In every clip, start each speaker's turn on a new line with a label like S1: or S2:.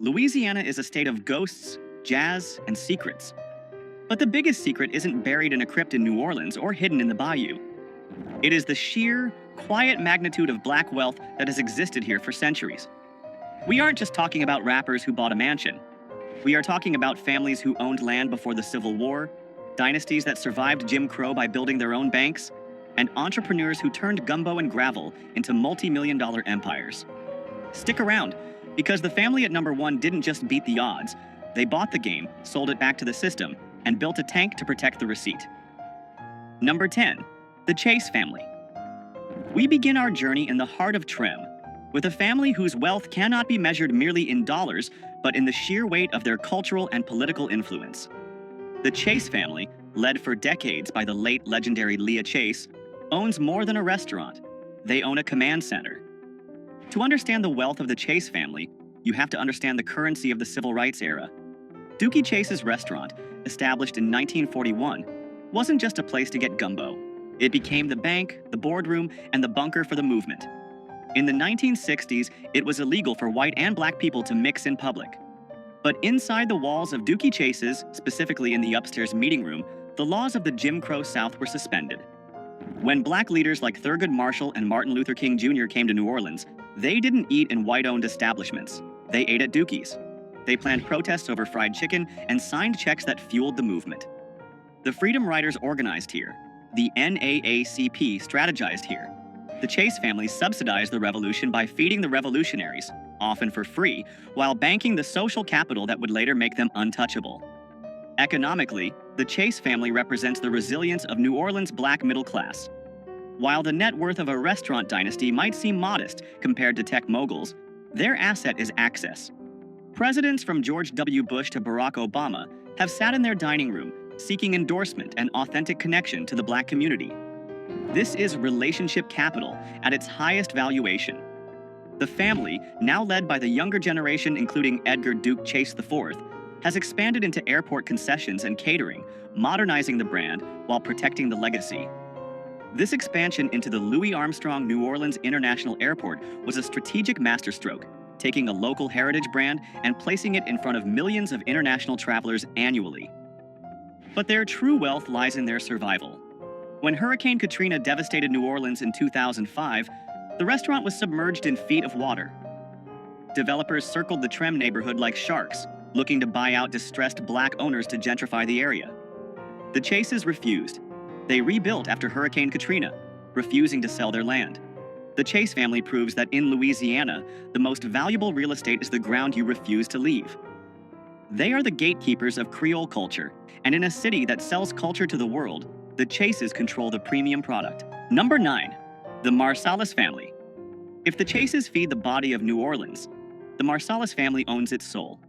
S1: Louisiana is a state of ghosts, jazz, and secrets. But the biggest secret isn't buried in a crypt in New Orleans or hidden in the bayou. It is the sheer, quiet magnitude of black wealth that has existed here for centuries. We aren't just talking about rappers who bought a mansion. We are talking about families who owned land before the Civil War, dynasties that survived Jim Crow by building their own banks, and entrepreneurs who turned gumbo and gravel into multi-million-dollar empires. Stick around, because the family at number 1 didn't just beat the odds. They bought the game, sold it back to the system, and built a tank to protect the receipt. Number 10. The Chase family. We begin our journey in the heart of Trim, with a family whose wealth cannot be measured merely in dollars, but in the sheer weight of their cultural and political influence. The Chase family, led for decades by the late legendary Leah Chase, owns more than a restaurant. They own a command center. To understand the wealth of the Chase family, you have to understand the currency of the civil rights era. Dookie Chase's restaurant, established in 1941, wasn't just a place to get gumbo. It became the bank, the boardroom, and the bunker for the movement. In the 1960s, it was illegal for white and black people to mix in public. But inside the walls of Dookie Chase's, specifically in the upstairs meeting room, the laws of the Jim Crow South were suspended. When black leaders like Thurgood Marshall and Martin Luther King Jr. came to New Orleans, they didn't eat in white-owned establishments. They ate at Dookie's. They planned protests over fried chicken and signed checks that fueled the movement. The Freedom Riders organized here. The NAACP strategized here. The Chase family subsidized the revolution by feeding the revolutionaries, often for free, while banking the social capital that would later make them untouchable. Economically, the Chase family represents the resilience of New Orleans' black middle class. While the net worth of a restaurant dynasty might seem modest compared to tech moguls, their asset is access. Presidents from George W. Bush to Barack Obama have sat in their dining room seeking endorsement and authentic connection to the black community. This is relationship capital at its highest valuation. The family, now led by the younger generation including Edgar Duke Chase IV, has expanded into airport concessions and catering, modernizing the brand while protecting the legacy. This expansion into the Louis Armstrong New Orleans International Airport was a strategic masterstroke, taking a local heritage brand and placing it in front of millions of international travelers annually. But their true wealth lies in their survival. When Hurricane Katrina devastated New Orleans in 2005, the restaurant was submerged in feet of water. Developers circled the Trem neighborhood like sharks, looking to buy out distressed black owners to gentrify the area. The Chases refused. They rebuilt after Hurricane Katrina, refusing to sell their land. The Chase family proves that in Louisiana, the most valuable real estate is the ground you refuse to leave. They are the gatekeepers of Creole culture, and in a city that sells culture to the world, the Chases control the premium product. Number 9. The Marsalis family. If the Chases feed the body of New Orleans, the Marsalis family owns its soul.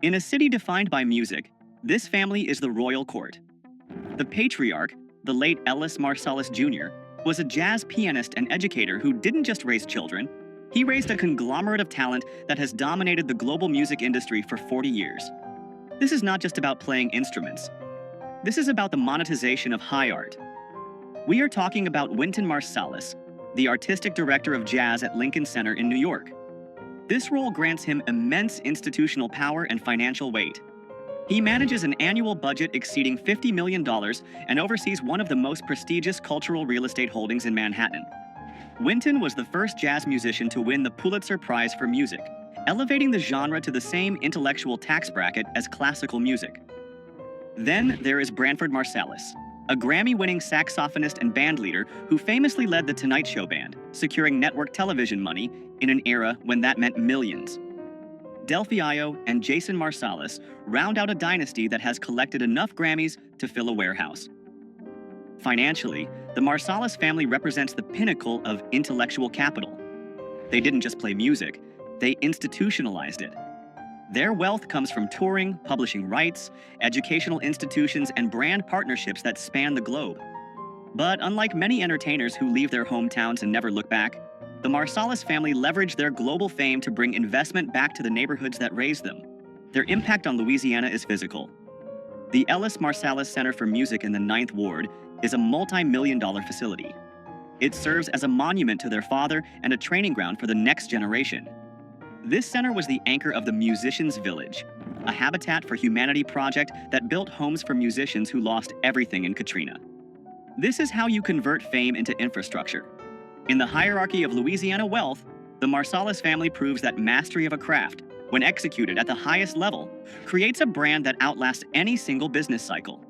S1: In a city defined by music, this family is the royal court. The patriarch, the late Ellis Marsalis Jr., was a jazz pianist and educator who didn't just raise children. He raised a conglomerate of talent that has dominated the global music industry for 40 years. This is not just about playing instruments. This is about the monetization of high art. We are talking about Wynton Marsalis, the artistic director of jazz at Lincoln Center in New York. This role grants him immense institutional power and financial weight. He manages an annual budget exceeding $50 million and oversees one of the most prestigious cultural real estate holdings in Manhattan. Wynton was the first jazz musician to win the Pulitzer Prize for Music, elevating the genre to the same intellectual tax bracket as classical music. Then there is Branford Marsalis, a Grammy-winning saxophonist and bandleader who famously led the Tonight Show band, securing network television money in an era when that meant millions. Delphi Io and Jason Marsalis round out a dynasty that has collected enough Grammys to fill a warehouse. Financially, the Marsalis family represents the pinnacle of intellectual capital. They didn't just play music, they institutionalized it. Their wealth comes from touring, publishing rights, educational institutions, and brand partnerships that span the globe. But unlike many entertainers who leave their hometowns and never look back, the Marsalis family leveraged their global fame to bring investment back to the neighborhoods that raised them. Their impact on Louisiana is physical. The Ellis Marsalis Center for Music in the 9th Ward is a multi-million-dollar facility. It serves as a monument to their father and a training ground for the next generation. This center was the anchor of the Musicians' Village, a Habitat for Humanity project that built homes for musicians who lost everything in Katrina. This is how you convert fame into infrastructure. In the hierarchy of Louisiana wealth, the Marsalis family proves that mastery of a craft, when executed at the highest level, creates a brand that outlasts any single business cycle.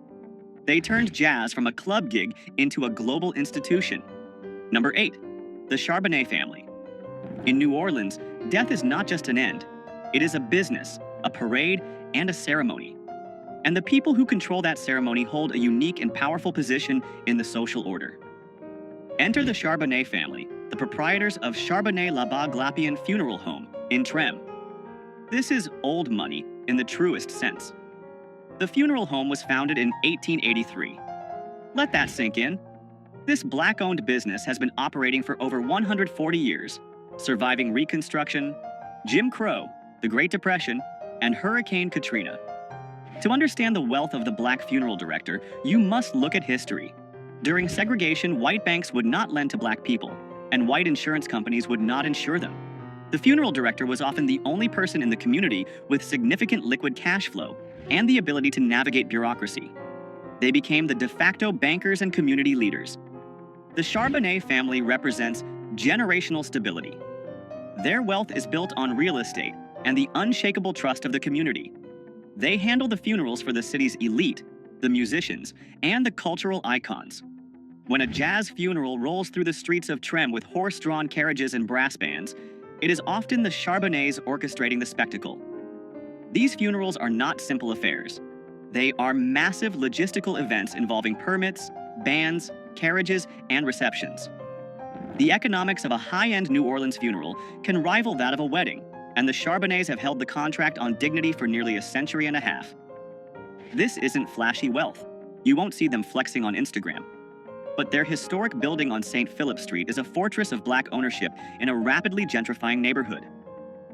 S1: They turned jazz from a club gig into a global institution. Number 8. The Charbonnet family. In New Orleans, death is not just an end. It is a business, a parade, and a ceremony. And the people who control that ceremony hold a unique and powerful position in the social order. Enter the Charbonnet family, the proprietors of Charbonnet-la-Baglapian Funeral Home in Trem. This is old money in the truest sense. The funeral home was founded in 1883. Let that sink in. This Black-owned business has been operating for over 140 years, surviving Reconstruction, Jim Crow, the Great Depression, and Hurricane Katrina. To understand the wealth of the Black funeral director, you must look at history. During segregation, white banks would not lend to Black people, and white insurance companies would not insure them. The funeral director was often the only person in the community with significant liquid cash flow and the ability to navigate bureaucracy. They became the de facto bankers and community leaders. The Charbonnet family represents generational stability. Their wealth is built on real estate and the unshakable trust of the community. They handle the funerals for the city's elite, the musicians, and the cultural icons. When a jazz funeral rolls through the streets of Trem with horse-drawn carriages and brass bands, it is often the Charbonnets orchestrating the spectacle. These funerals are not simple affairs. They are massive logistical events involving permits, bands, carriages, and receptions. The economics of a high-end New Orleans funeral can rival that of a wedding, and the Charbonnets have held the contract on dignity for nearly a century and a half. This isn't flashy wealth. You won't see them flexing on Instagram. But their historic building on St. Philip Street is a fortress of Black ownership in a rapidly gentrifying neighborhood.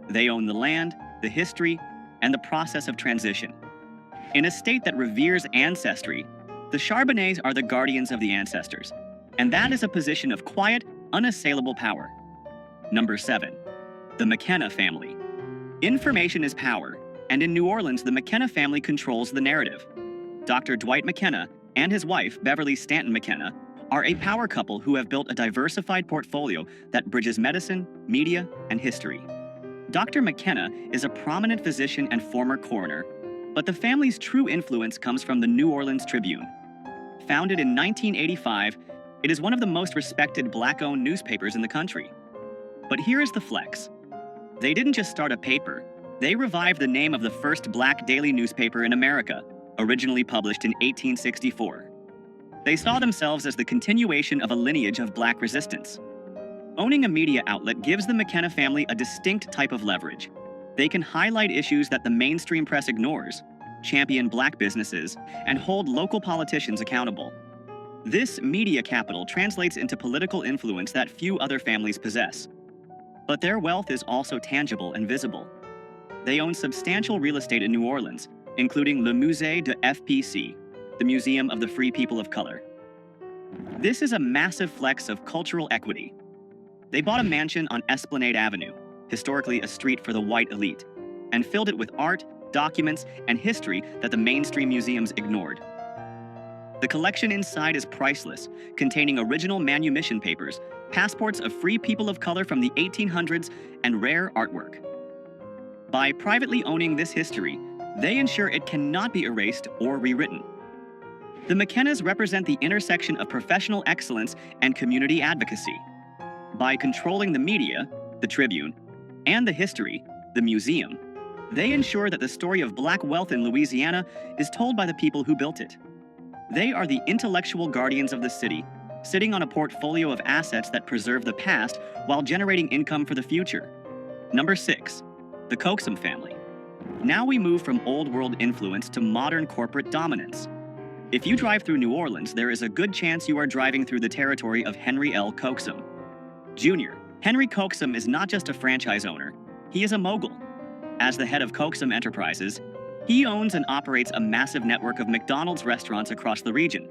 S1: They own the land, the history, and the process of transition. In a state that reveres ancestry, the Charbonnets are the guardians of the ancestors, and that is a position of quiet, unassailable power. Number 7. The McKenna family. Information is power, and in New Orleans, the McKenna family controls the narrative. Dr. Dwight McKenna and his wife, Beverly Stanton McKenna, are a power couple who have built a diversified portfolio that bridges medicine, media, and history. Dr. McKenna is a prominent physician and former coroner, but the family's true influence comes from the New Orleans Tribune. Founded in 1985, it is one of the most respected Black-owned newspapers in the country. But here is the flex. They didn't just start a paper, they revived the name of the first Black daily newspaper in America, originally published in 1864. They saw themselves as the continuation of a lineage of Black resistance. Owning a media outlet gives the McKenna family a distinct type of leverage. They can highlight issues that the mainstream press ignores, champion Black businesses, and hold local politicians accountable. This media capital translates into political influence that few other families possess. But their wealth is also tangible and visible. They own substantial real estate in New Orleans, including Le Musée de FPC, the Museum of the Free People of Color. This is a massive flex of cultural equity. They bought a mansion on Esplanade Avenue, historically a street for the white elite, and filled it with art, documents, and history that the mainstream museums ignored. The collection inside is priceless, containing original manumission papers, passports of free people of color from the 1800s, and rare artwork. By privately owning this history, they ensure it cannot be erased or rewritten. The McKennas represent the intersection of professional excellence and community advocacy. By controlling the media, the Tribune, and the history, the museum, they ensure that the story of Black wealth in Louisiana is told by the people who built it. They are the intellectual guardians of the city, sitting on a portfolio of assets that preserve the past while generating income for the future. Number 6. The Coxum family. Now we move from old world influence to modern corporate dominance. If you drive through New Orleans, there is a good chance you are driving through the territory of Henry L. Coxum. Jr. Henry Coxum is not just a franchise owner, he is a mogul. As the head of Coxum Enterprises, he owns and operates a massive network of McDonald's restaurants across the region.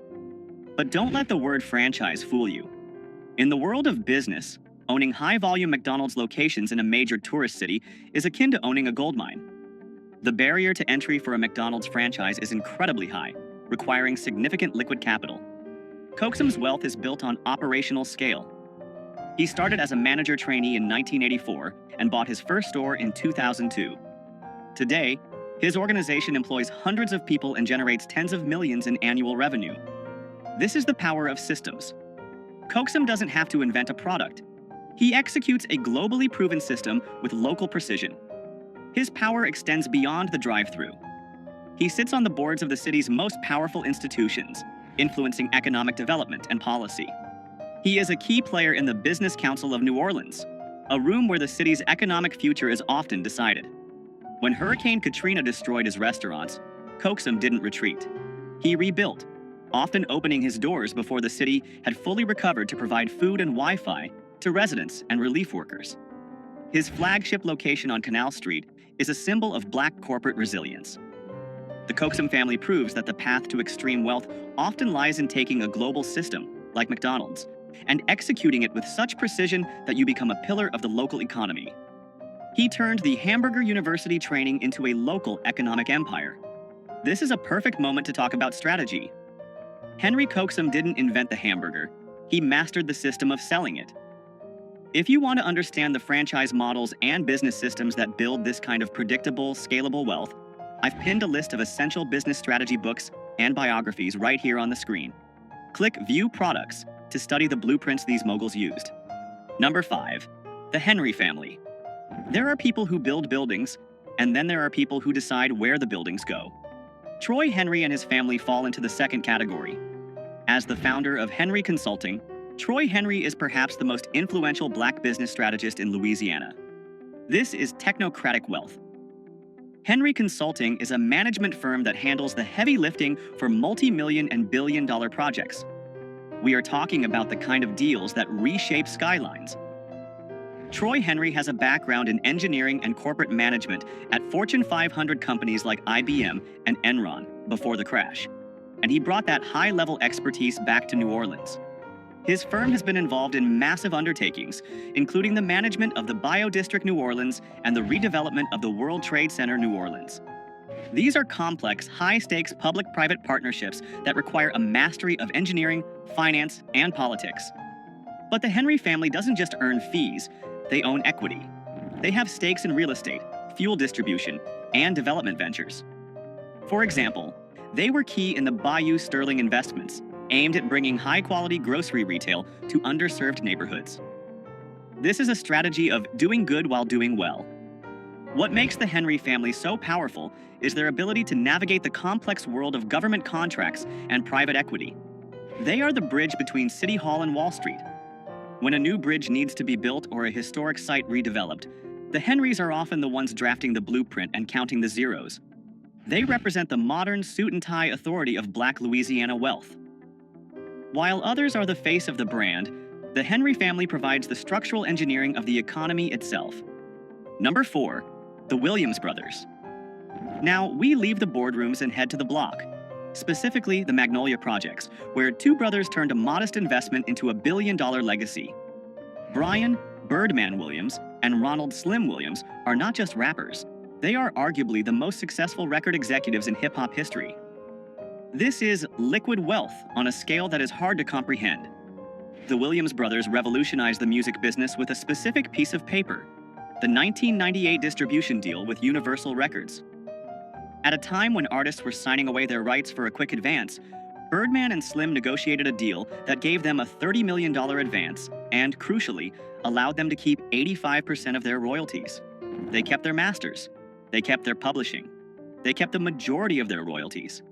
S1: But don't let the word franchise fool you. In the world of business, Owning high-volume McDonald's locations in a major tourist city is akin to owning a gold mine. The barrier to entry for a McDonald's franchise is incredibly high, requiring significant liquid capital. Coxum's wealth is built on operational scale. He started as a manager trainee in 1984 and bought his first store in 2002. Today, his organization employs hundreds of people and generates tens of millions in annual revenue. This is the power of systems. Coxum doesn't have to invent a product. He executes a globally proven system with local precision. His power extends beyond the drive-thru. He sits on the boards of the city's most powerful institutions, influencing economic development and policy. He is a key player in the Business Council of New Orleans, a room where the city's economic future is often decided. When Hurricane Katrina destroyed his restaurants, Coxum didn't retreat. He rebuilt, often opening his doors before the city had fully recovered to provide food and Wi-Fi to residents and relief workers. His flagship location on Canal Street is a symbol of Black corporate resilience. The Coxum family proves that the path to extreme wealth often lies in taking a global system, like McDonald's, and executing it with such precision that you become a pillar of the local economy. He turned the Hamburger University training into a local economic empire. This is a perfect moment to talk about strategy. Henry Coxum didn't invent the hamburger. He mastered the system of selling it. If you want to understand the franchise models and business systems that build this kind of predictable, scalable wealth, I've pinned a list of essential business strategy books and biographies right here on the screen. Click View Products to study the blueprints these moguls used. Number 5. The Henry Family. There are people who build buildings, and then there are people who decide where the buildings go. Troy Henry and his family fall into the second category. As the founder of Henry Consulting, Troy Henry is perhaps the most influential Black business strategist in Louisiana. This is technocratic wealth. Henry Consulting is a management firm that handles the heavy lifting for multi-million and billion-dollar projects. We are talking about the kind of deals that reshape skylines. Troy Henry has a background in engineering and corporate management at Fortune 500 companies like IBM and Enron before the crash, and he brought that high-level expertise back to New Orleans. His firm has been involved in massive undertakings, including the management of the Biodistrict New Orleans and the redevelopment of the World Trade Center New Orleans. These are complex, high-stakes public-private partnerships that require a mastery of engineering, finance, and politics. But the Henry family doesn't just earn fees, they own equity. They have stakes in real estate, fuel distribution, and development ventures. For example, they were key in the Bayou Sterling investments, aimed at bringing high-quality grocery retail to underserved neighborhoods. This is a strategy of doing good while doing well. What makes the Henry family so powerful is their ability to navigate the complex world of government contracts and private equity. They are the bridge between City Hall and Wall Street. When a new bridge needs to be built or a historic site redeveloped, the Henrys are often the ones drafting the blueprint and counting the zeros. They represent the modern suit-and-tie authority of Black Louisiana wealth. While others are the face of the brand, the Henry family provides the structural engineering of the economy itself. Number 4. The Williams brothers. Now, we leave the boardrooms and head to the block, specifically the Magnolia Projects, where two brothers turned a modest investment into a billion-dollar legacy. Brian Birdman Williams and Ronald Slim Williams are not just rappers. They are arguably the most successful record executives in hip-hop history. This is liquid wealth on a scale that is hard to comprehend. The Williams brothers revolutionized the music business with a specific piece of paper, the 1998 distribution deal with Universal Records. At a time when artists were signing away their rights for a quick advance, Birdman and Slim negotiated a deal that gave them a $30 million advance and, crucially, allowed them to keep 85% of their royalties. They kept their masters. They kept their publishing. They kept the majority of their royalties.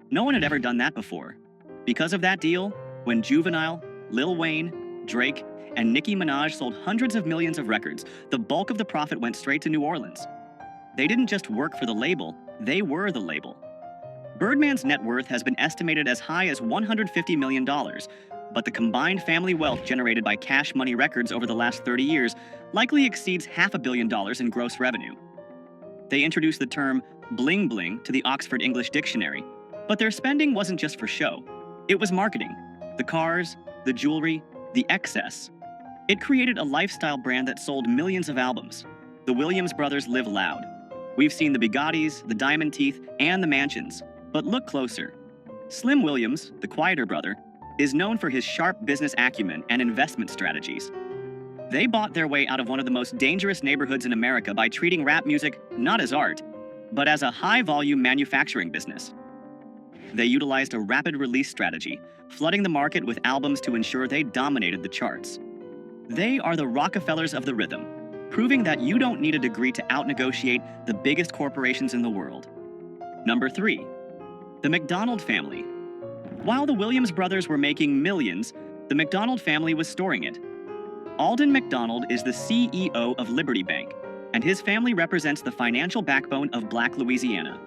S1: No one had ever done that before. Because of that deal, when Juvenile, Lil Wayne, Drake, and Nicki Minaj sold hundreds of millions of records, the bulk of the profit went straight to New Orleans. They didn't just work for the label, they were the label. Birdman's net worth has been estimated as high as $150 million, but the combined family wealth generated by Cash Money Records over the last 30 years likely exceeds $500 million in gross revenue. They introduced the term bling bling to the Oxford English Dictionary, but their spending wasn't just for show. It was marketing. The cars, the jewelry, the excess. It created a lifestyle brand that sold millions of albums. The Williams brothers live loud. We've seen the Bugattis, the diamond teeth, and the mansions. But look closer. Slim Williams, the quieter brother, is known for his sharp business acumen and investment strategies. They bought their way out of one of the most dangerous neighborhoods in America by treating rap music not as art, but as a high-volume manufacturing business. They utilized a rapid release strategy, flooding the market with albums to ensure they dominated the charts. They are the Rockefellers of the rhythm, proving that you don't need a degree to out-negotiate the biggest corporations in the world. Number 3. The McDonald family. While the Williams brothers were making millions, the McDonald family was storing it. Alden McDonald is the CEO of Liberty Bank, and his family represents the financial backbone of Black Louisiana.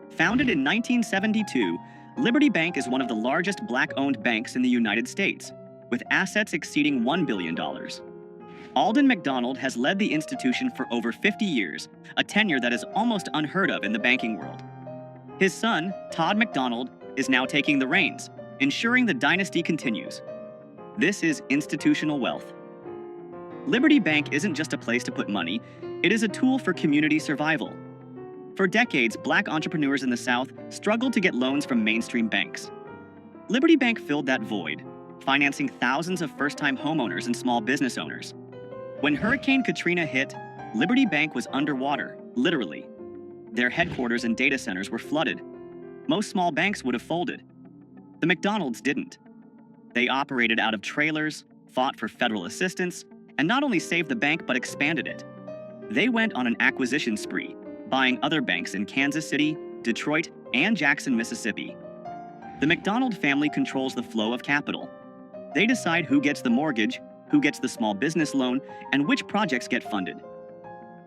S1: Founded in 1972, Liberty Bank is one of the largest Black-owned banks in the United States, with assets exceeding $1 billion. Alden McDonald has led the institution for over 50 years, a tenure that is almost unheard of in the banking world. His son, Todd McDonald, is now taking the reins, ensuring the dynasty continues. This is institutional wealth. Liberty Bank isn't just a place to put money, it is a tool for community survival. For decades, Black entrepreneurs in the South struggled to get loans from mainstream banks. Liberty Bank filled that void, financing thousands of first-time homeowners and small business owners. When Hurricane Katrina hit, Liberty Bank was underwater, literally. Their headquarters and data centers were flooded. Most small banks would have folded. The McDonalds didn't. They operated out of trailers, fought for federal assistance, and not only saved the bank but expanded it. They went on an acquisition spree, buying other banks in Kansas City, Detroit, and Jackson, Mississippi. The McDonald family controls the flow of capital. They decide who gets the mortgage, who gets the small business loan, and which projects get funded.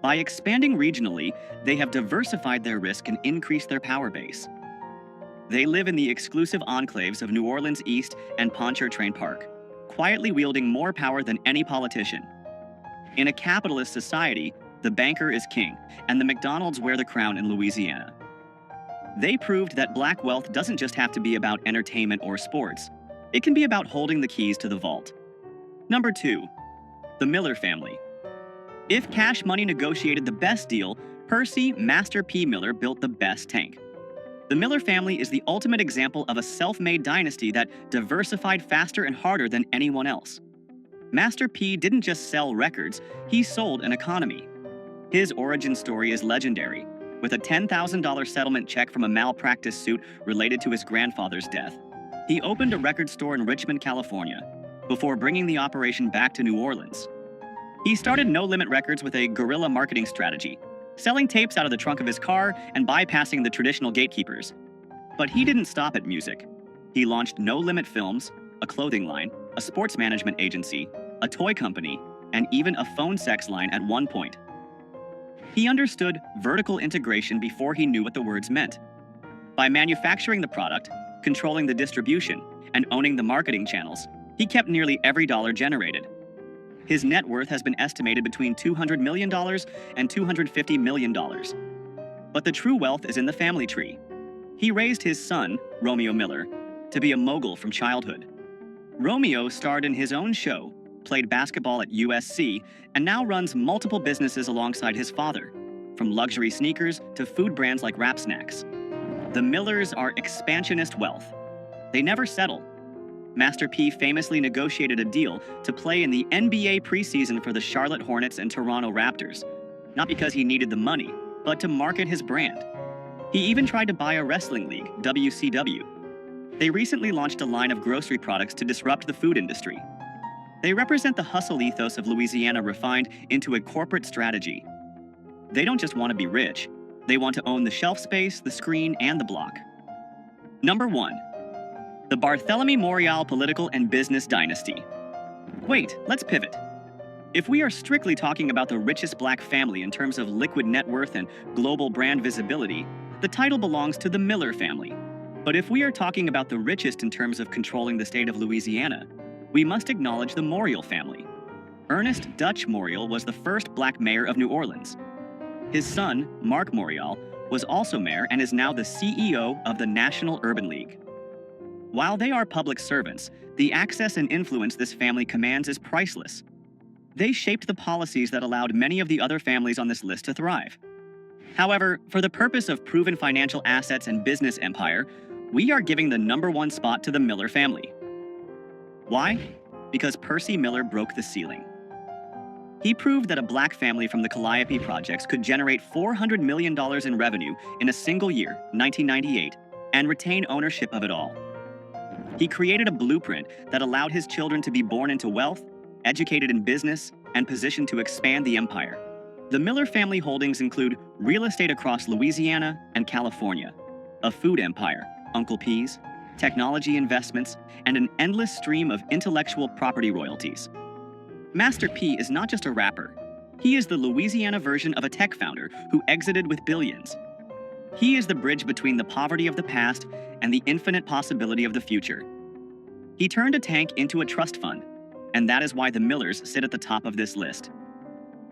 S1: By expanding regionally, they have diversified their risk and increased their power base. They live in the exclusive enclaves of New Orleans East and Pontchartrain Park, quietly wielding more power than any politician. In a capitalist society, the banker is king, and the McDonalds wear the crown in Louisiana. They proved that Black wealth doesn't just have to be about entertainment or sports. It can be about holding the keys to the vault. Number 2. The Miller family. If cash money negotiated the best deal, Percy Master P. Miller built the best tank. The Miller family is the ultimate example of a self-made dynasty that diversified faster and harder than anyone else. Master P didn't just sell records, he sold an economy. His origin story is legendary, with a $10,000 settlement check from a malpractice suit related to his grandfather's death. He opened a record store in Richmond, California, before bringing the operation back to New Orleans. He started No Limit Records with a guerrilla marketing strategy, selling tapes out of the trunk of his car and bypassing the traditional gatekeepers. But he didn't stop at music. He launched No Limit Films, a clothing line, a sports management agency, a toy company, and even a phone sex line at one point. He understood vertical integration before he knew what the words meant. By manufacturing the product, controlling the distribution, and owning the marketing channels, he kept nearly every dollar generated. His net worth has been estimated between $200 million and $250 million. But the true wealth is in the family tree. He raised his son, Romeo Miller, to be a mogul from childhood. Romeo starred in his own show, played basketball at USC, and now runs multiple businesses alongside his father, from luxury sneakers to food brands like Rap Snacks. The Millers are expansionist wealth. They never settle. Master P famously negotiated a deal to play in the NBA preseason for the Charlotte Hornets and Toronto Raptors, not because he needed the money, but to market his brand. He even tried to buy a wrestling league, WCW. They recently launched a line of grocery products to disrupt the food industry. They represent the hustle ethos of Louisiana refined into a corporate strategy. They don't just want to be rich, they want to own the shelf space, the screen, and the block. Number 1. The Barthélemy Morial Political and Business Dynasty. Wait, let's pivot. If we are strictly talking about the richest Black family in terms of liquid net worth and global brand visibility, the title belongs to the Miller family. But if we are talking about the richest in terms of controlling the state of Louisiana, we must acknowledge the Morial family. Ernest Dutch Morial was the first Black mayor of New Orleans. His son, Mark Morial, was also mayor and is now the CEO of the National Urban League. While they are public servants, the access and influence this family commands is priceless. They shaped the policies that allowed many of the other families on this list to thrive. However, for the purpose of proven financial assets and business empire, we are giving the #1 spot to the Miller family. Why? Because Percy Miller broke the ceiling. He proved that a black family from the Calliope projects could generate $400 million in revenue in a single year, 1998, and retain ownership of it all. He created a blueprint that allowed his children to be born into wealth, educated in business, and positioned to expand the empire. The Miller family holdings include real estate across Louisiana and California, a food empire, Uncle P's, technology investments, and an endless stream of intellectual property royalties. Master P is not just a rapper. He is the Louisiana version of a tech founder who exited with billions. He is the bridge between the poverty of the past and the infinite possibility of the future. He turned a tank into a trust fund, and that is why the Millers sit at the top of this list.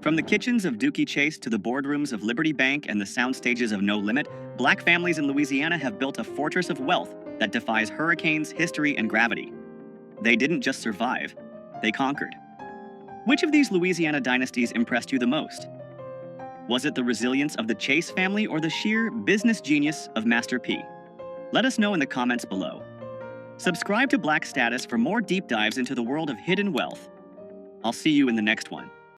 S1: From the kitchens of Dookie Chase to the boardrooms of Liberty Bank and the sound stages of No Limit, black families in Louisiana have built a fortress of wealth that defies hurricanes, history, and gravity. They didn't just survive, they conquered. Which of these Louisiana dynasties impressed you the most? Was it the resilience of the Chase family or the sheer business genius of Master P? Let us know in the comments below. Subscribe to Black Status for more deep dives into the world of hidden wealth. I'll see you in the next one.